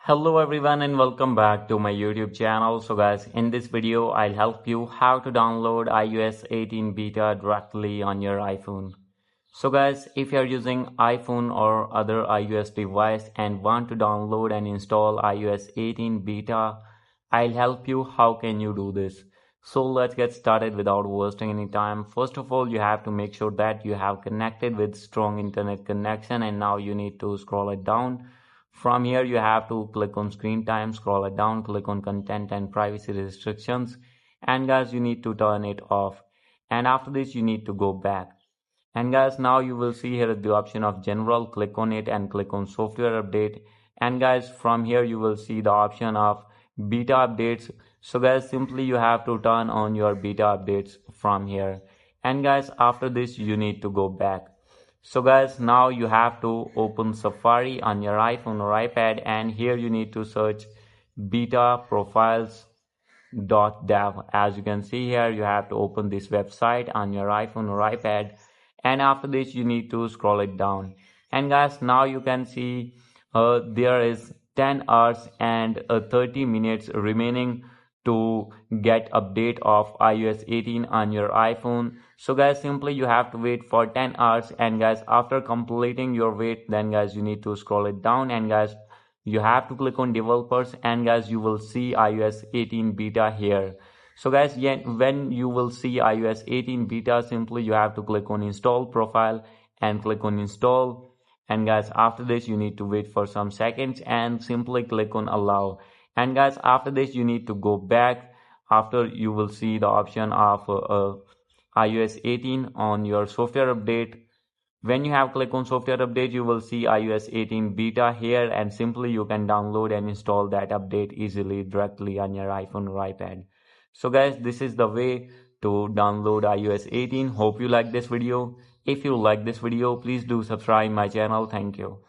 Hello everyone and welcome back to my YouTube channel. So guys, in this video I'll help you how to download iOS 18 beta directly on your iPhone. So guys, if you're using iPhone or other iOS device and want to download and install iOS 18 beta, I'll help you how can you do this. So let's get started without wasting any time. First of all, you have to make sure that you have connected with strong internet connection, and now you need to scroll it down. From here, you have to click on screen time, scroll it down, click on content and privacy restrictions. And guys, you need to turn it off. And after this, you need to go back. And guys, now you will see here the option of general. Click on it and click on software update. And guys, from here, you will see the option of beta updates. So guys, simply you have to turn on your beta updates from here. And guys, after this, you need to go back. So guys, now you have to open Safari on your iPhone or iPad, and here you need to search beta profiles.dev. As you can see here, you have to open this website on your iPhone or iPad, and after this you need to scroll it down. And guys, now you can see there is 10 hours and 30 minutes remaining to get update of iOS 18 on your iPhone. So guys, simply you have to wait for 10 hours, and guys, after completing your wait, then guys, you need to scroll it down, and guys, you have to click on developers, and guys, you will see iOS 18 beta here. So guys, yeah, when you will see iOS 18 beta, simply you have to click on install profile and click on install. And guys, after this you need to wait for some seconds and simply click on allow. And guys, after this you need to go back. After, you will see the option of iOS 18 on your software update. When you have clicked on software update, you will see iOS 18 beta here, and simply you can download and install that update easily directly on your iPhone or iPad. So guys, this is the way to download iOS 18. Hope you like this video. If you like this video, please do subscribe my channel. Thank you.